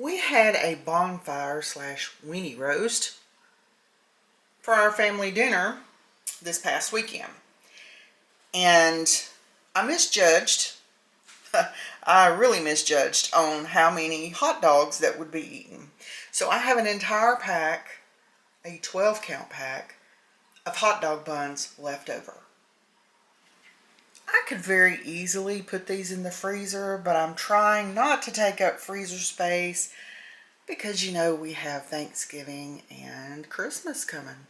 We had a bonfire slash weenie roast for our family dinner this past weekend. And I misjudged. I really misjudged on how many hot dogs that would be eaten. So I have an entire pack, a 12 count pack of hot dog buns left over. I could very easily put these in the freezer, but I'm trying not to take up freezer space because you know we have Thanksgiving and Christmas coming.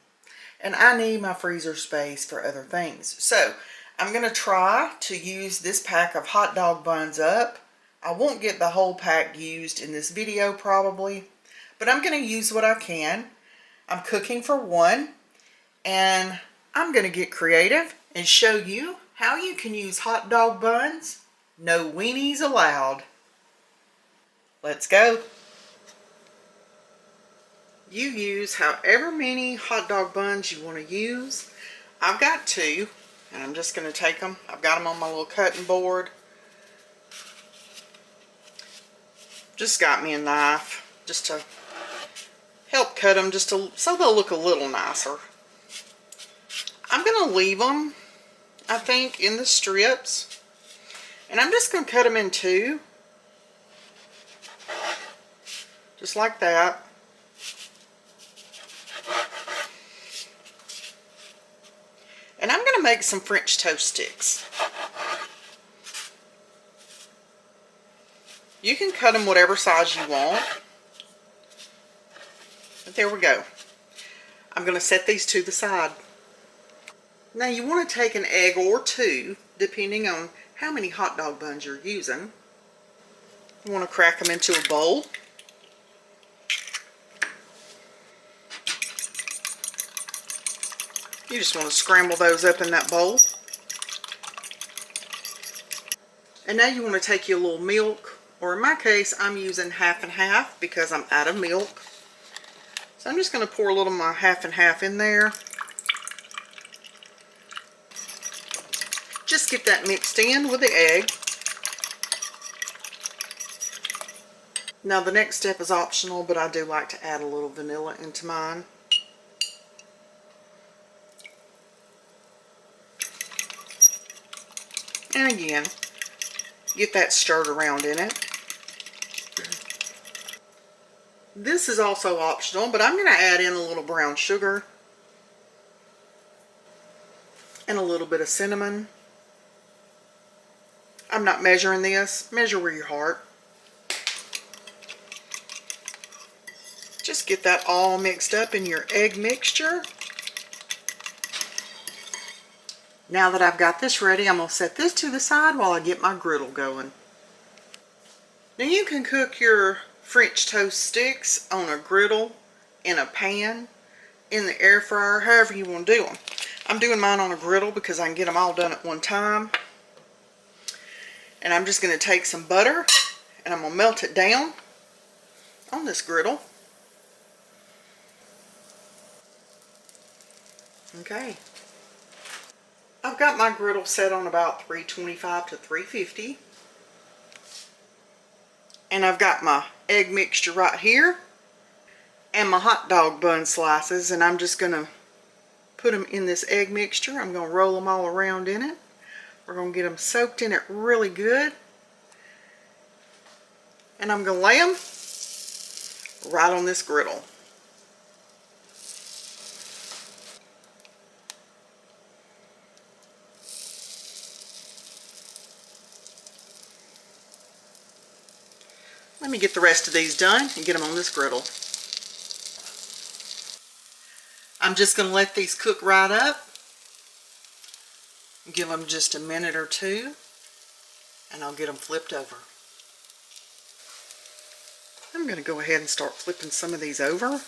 And I need my freezer space for other things. So I'm going to try to use this pack of hot dog buns up. I won't get the whole pack used in this video probably, but I'm going to use what I can. I'm cooking for one, and I'm going to get creative and show you how you can use hot dog buns. No weenies allowed. Let's go. You use however many hot dog buns you want to use. I've got two, and I'm just going to take them. I've got them on my little cutting board. Just got me a knife just to help cut them, so they'll look a little nicer. I'm going to leave them, I think, in the strips, and I'm just going to cut them in two, just like that. And I'm going to make some French toast sticks. You can cut them whatever size you want. But there we go. I'm going to set these to the side. Now you want to take an egg or two, depending on how many hot dog buns you're using. You want to crack them into a bowl. You just want to scramble those up in that bowl. And now you want to take your little milk, or in my case, I'm using half and half because I'm out of milk. So I'm just going to pour a little of my half and half in there. Just get that mixed in with the egg. Now the next step is optional, but I do like to add a little vanilla into mine. And again, get that stirred around in it. This is also optional, but I'm going to add in a little brown sugar and a little bit of cinnamon. I'm not measuring this. Measure with your heart. Just get that all mixed up in your egg mixture. Now that I've got this ready, I'm going to set this to the side while I get my griddle going. Now you can cook your French toast sticks on a griddle, in a pan, in the air fryer, however you want to do them. I'm doing mine on a griddle because I can get them all done at one time. And I'm just going to take some butter and I'm going to melt it down on this griddle. Okay. I've got my griddle set on about 325 to 350. And I've got my egg mixture right here and my hot dog bun slices, and I'm just going to put them in this egg mixture. I'm going to roll them all around in it. We're going to get them soaked in it really good. And I'm going to lay them right on this griddle. Let me get the rest of these done and get them on this griddle. I'm just going to let these cook right up. Give them just a minute or two, and I'll get them flipped over. I'm going to go ahead and start flipping some of these over.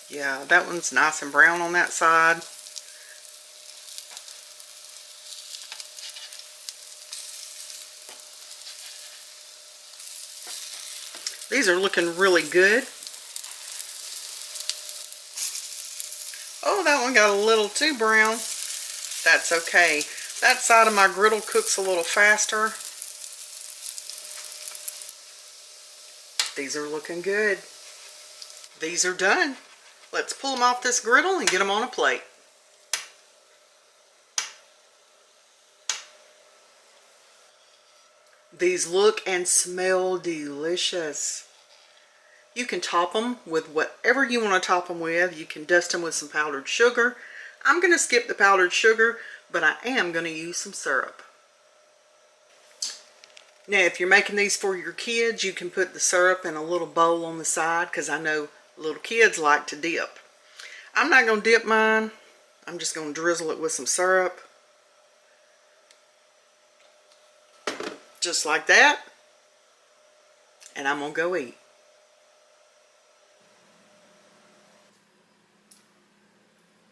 Yeah, that one's nice and brown on that side. These are looking really good. Oh, that one got a little too brown. That's okay. That side of my griddle cooks a little faster. These are looking good. These are done. Let's pull them off this griddle and get them on a plate. These look and smell delicious. You can top them with whatever you want to top them with. You can dust them with some powdered sugar. I'm going to skip the powdered sugar, but I am going to use some syrup. Now, if you're making these for your kids, you can put the syrup in a little bowl on the side, because I know little kids like to dip. I'm not going to dip mine. I'm just going to drizzle it with some syrup. Just like that. And I'm going to go eat.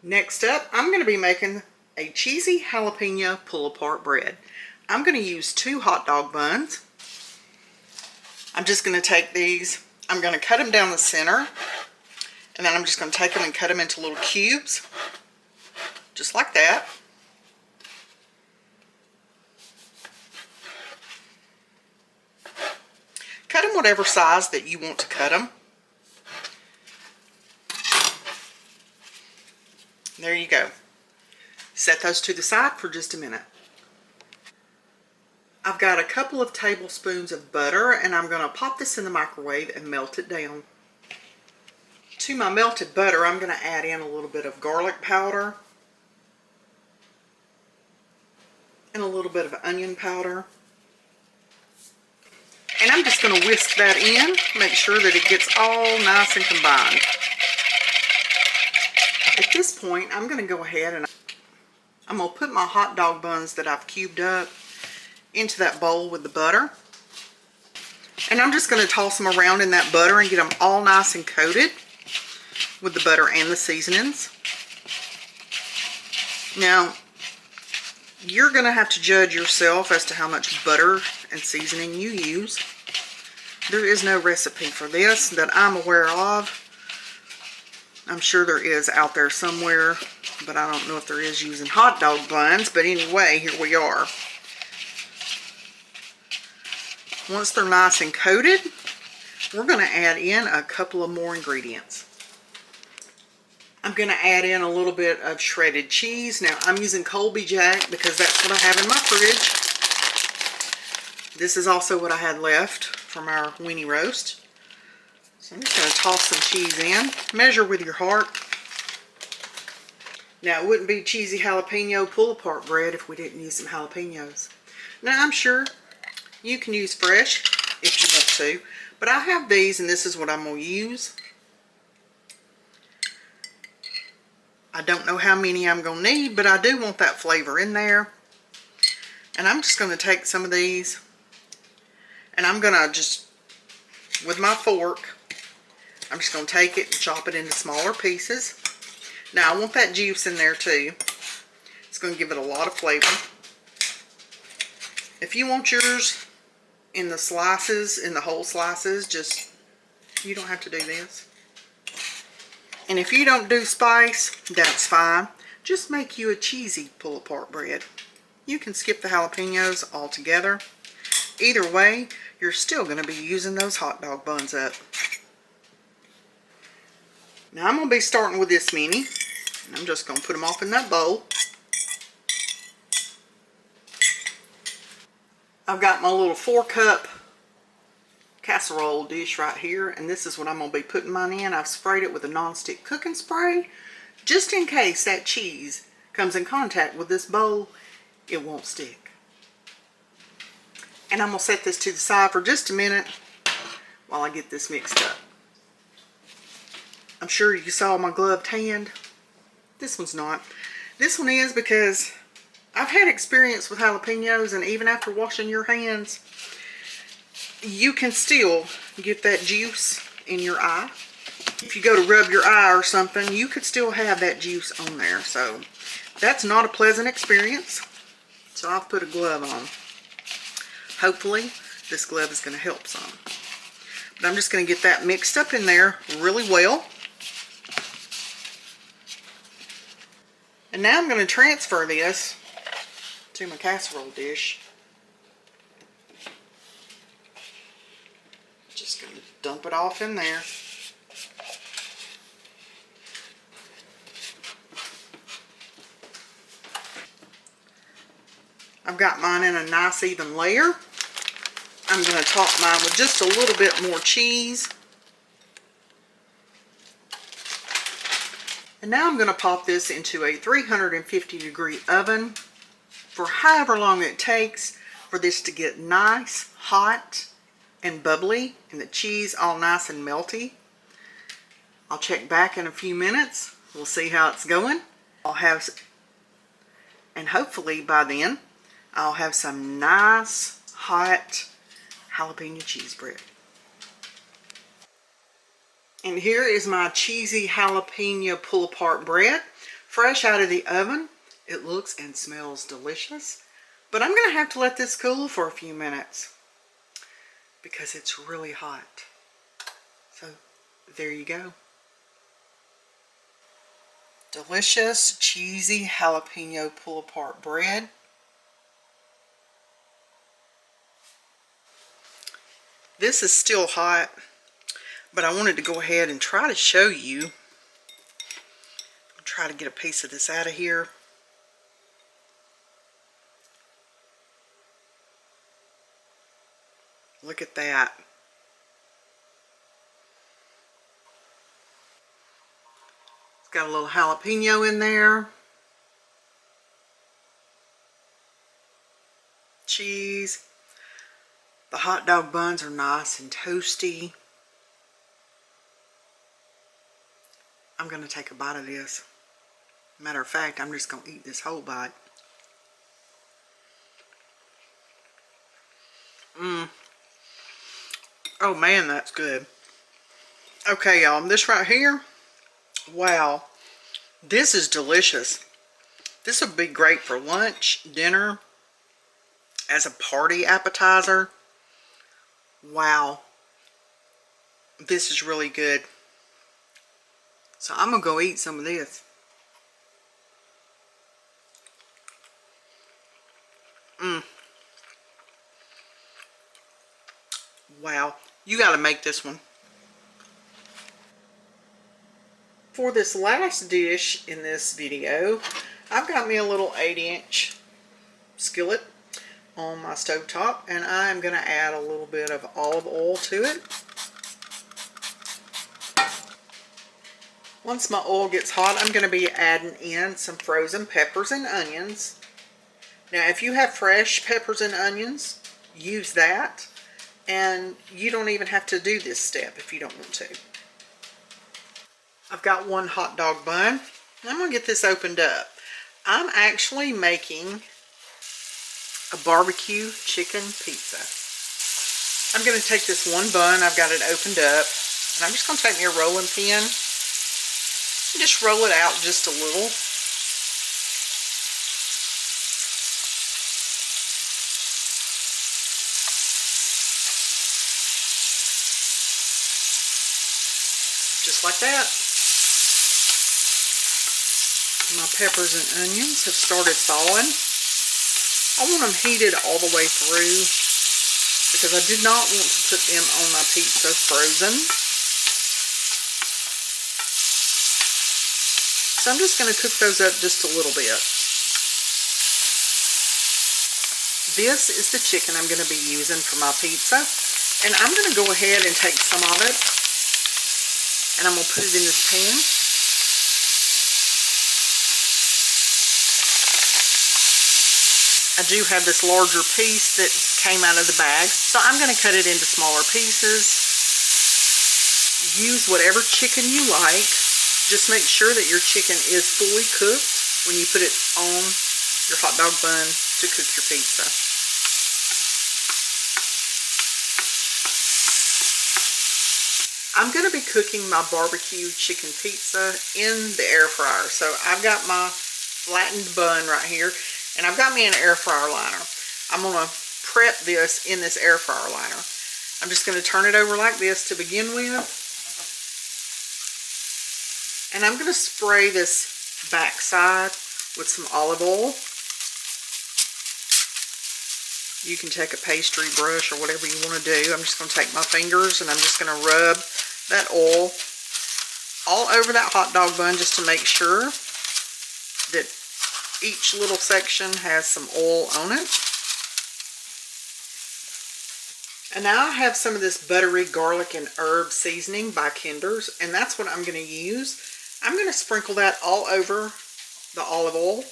Next up, I'm going to be making a cheesy jalapeno pull-apart bread. I'm going to use 2 hot dog buns. I'm just going to take these, I'm going to cut them down the center, and then I'm just going to take them and cut them into little cubes, just like that. Cut them whatever size that you want to cut them. There you go. Set those to the side for just a minute. I've got a couple of tablespoons of butter, and I'm going to pop this in the microwave and melt it down. To my melted butter, I'm going to add in a little bit of garlic powder and a little bit of onion powder. And I'm just going to whisk that in, make sure that it gets all nice and combined. At this point, I'm going to go ahead and I'm going to put my hot dog buns that I've cubed up into that bowl with the butter. And I'm just going to toss them around in that butter and get them all nice and coated with the butter and the seasonings. Now, you're going to have to judge yourself as to how much butter and seasoning you use. There is no recipe for this that I'm aware of. I'm sure there is out there somewhere, but I don't know if there is using hot dog buns. But anyway, here we are. Once they're nice and coated, we're going to add in a couple of more ingredients. I'm going to add in a little bit of shredded cheese. Now, I'm using Colby Jack because that's what I have in my fridge. This is also what I had left from our weenie roast. So I'm just going to toss some cheese in. Measure with your heart. Now, it wouldn't be cheesy jalapeno pull-apart bread if we didn't use some jalapenos. Now, I'm sure you can use fresh if you want to, but I have these, and this is what I'm going to use. I don't know how many I'm going to need, but I do want that flavor in there. And I'm just going to take some of these, and I'm going to just, with my fork, I'm just going to take it and chop it into smaller pieces. Now, I want that juice in there too. It's going to give it a lot of flavor. If you want yours in the slices, in the whole slices, just, you don't have to do this. And if you don't do spice, that's fine. Just make you a cheesy pull-apart bread. You can skip the jalapenos altogether. Either way, you're still going to be using those hot dog buns up. Now I'm going to be starting with this mini. And I'm just going to put them off in that bowl. I've got my little 4-cup casserole dish right here, and this is what I'm going to be putting mine in. I've sprayed it with a non-stick cooking spray just in case that cheese comes in contact with this bowl, it won't stick. And I'm going to set this to the side for just a minute while I get this mixed up. I'm sure you saw my gloved hand. This one's not. This one is because I've had experience with jalapenos, and even after washing your hands, you can still get that juice in your eye. If you go to rub your eye or something, you could still have that juice on there. So that's not a pleasant experience. So I've put a glove on. Hopefully this glove is going to help some. But I'm just going to get that mixed up in there really well. And now I'm going to transfer this to my casserole dish. Just going to dump it off in there. I've got mine in a nice even layer. I'm going to top mine with just a little bit more cheese. And now I'm going to pop this into a 350-degree oven for however long it takes for this to get nice, hot, and bubbly, and the cheese all nice and melty. I'll check back in a few minutes. We'll see how it's going. And hopefully by then, I'll have some nice, hot jalapeno cheese bread. And here is my cheesy jalapeno pull-apart bread, fresh out of the oven. It looks and smells delicious, but I'm going to have to let this cool for a few minutes because it's really hot. So there you go. Delicious, cheesy jalapeno pull-apart bread. This is still hot, but I wanted to go ahead and try to show you. I'll try to get a piece of this out of here. Look at that. It's got a little jalapeno in there. Cheese. The hot dog buns are nice and toasty. I'm going to take a bite of this. Matter of fact, I'm just going to eat this whole bite. Oh man, that's good. Okay, y'all, this right here, wow, this is delicious. This would be great for lunch, dinner, as a party appetizer. Wow, this is really good. So I'm gonna go eat some of this. Wow, you gotta make this one. For this last dish in this video, I've got me a little 8-inch skillet on my stovetop, and I'm going to add a little bit of olive oil to it. Once my oil gets hot, I'm going to be adding in some frozen peppers and onions. Now, if you have fresh peppers and onions, use that, and you don't even have to do this step if you don't want to. I've got one hot dog bun. I'm going to get this opened up. I'm actually making a barbecue chicken pizza. I'm going to take this one bun, I've got it opened up, and I'm just going to take me a rolling pin and just roll it out just a little. Just like that. My peppers and onions have started thawing. I want them heated all the way through because I did not want to put them on my pizza frozen. So I'm just going to cook those up just a little bit. This is the chicken I'm going to be using for my pizza. And I'm going to go ahead and take some of it and I'm going to put it in this pan. I do have this larger piece that came out of the bag, so I'm going to cut it into smaller pieces. Use whatever chicken you like. Just make sure that your chicken is fully cooked when you put it on your hot dog bun to cook your pizza. I'm going to be cooking my barbecue chicken pizza in the air fryer. So I've got my flattened bun right here. And I've got me an air fryer liner. I'm going to prep this in this air fryer liner. I'm just going to turn it over like this to begin with. And I'm going to spray this back side with some olive oil. You can take a pastry brush or whatever you want to do. I'm just going to take my fingers and I'm just going to rub that oil all over that hot dog bun just to make sure that each little section has some oil on it. And now I have some of this buttery garlic and herb seasoning by Kinder's, and that's what I'm going to use. I'm going to sprinkle that all over the olive oil.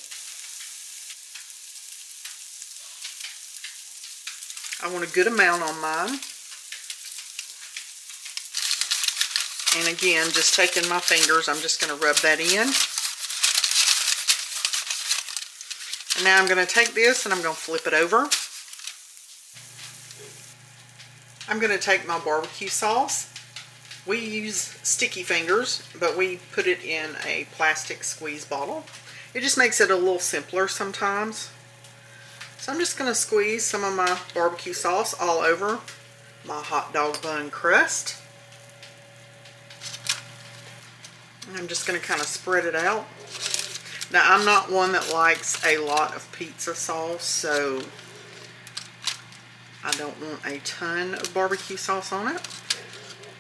I want a good amount on mine. And again, just taking my fingers, I'm just going to rub that in. And now I'm going to take this and I'm going to flip it over. I'm going to take my barbecue sauce. We use sticky fingers, but we put it in a plastic squeeze bottle. It just makes it a little simpler sometimes. So I'm just going to squeeze some of my barbecue sauce all over my hot dog bun crust. And I'm just going to kind of spread it out. Now, I'm not one that likes a lot of pizza sauce, so I don't want a ton of barbecue sauce on it.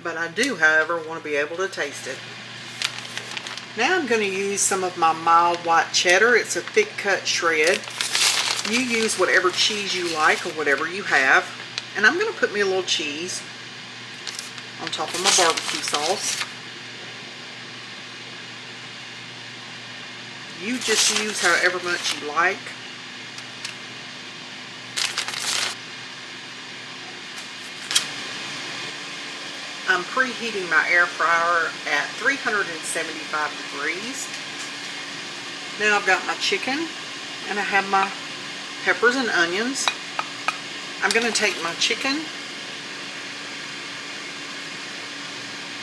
But I do, however, want to be able to taste it. Now I'm going to use some of my mild white cheddar. It's a thick cut shred. You use whatever cheese you like or whatever you have. And I'm going to put me a little cheese on top of my barbecue sauce. You just use however much you like. I'm preheating my air fryer at 375 degrees. Now I've got my chicken and I have my peppers and onions. I'm going to take my chicken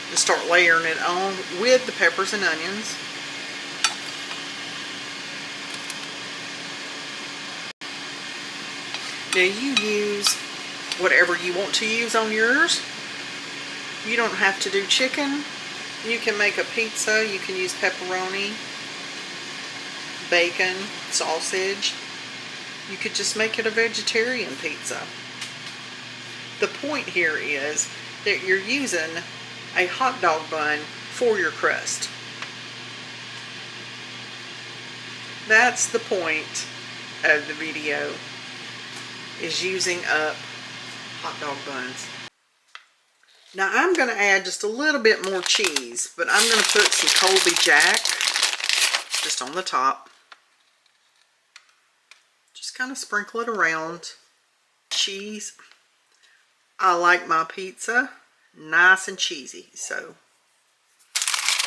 and start layering it on with the peppers and onions. Now you use whatever you want to use on yours. You don't have to do chicken. You can make a pizza. You can use pepperoni, bacon, sausage. You could just make it a vegetarian pizza. The point here is that you're using a hot dog bun for your crust. That's the point of the video, is using up hot dog buns. Now I'm going to add just a little bit more cheese, but I'm going to put some Colby Jack just on the top. Just kind of sprinkle it around. Cheese. I like my pizza nice and cheesy, so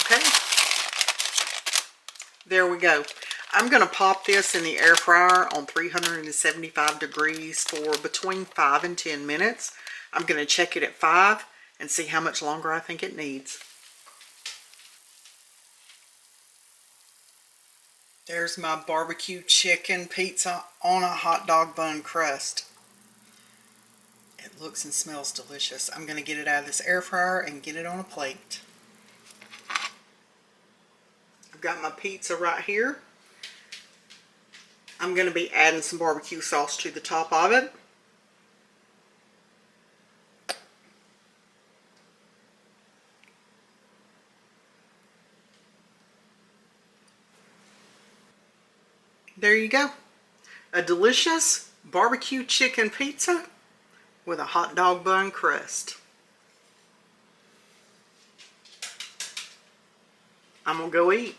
okay. There we go. I'm going to pop this in the air fryer on 375 degrees for between 5 and 10 minutes. I'm going to check it at 5 and see how much longer I think it needs. There's my barbecue chicken pizza on a hot dog bun crust. It looks and smells delicious. I'm going to get it out of this air fryer and get it on a plate. I've got my pizza right here. I'm going to be adding some barbecue sauce to the top of it. There you go. A delicious barbecue chicken pizza with a hot dog bun crust. I'm going to go eat.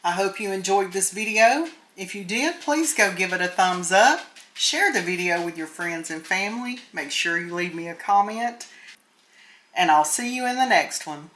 I hope you enjoyed this video. If you did, please go give it a thumbs up. Share the video with your friends and family. Make sure you leave me a comment. And I'll see you in the next one.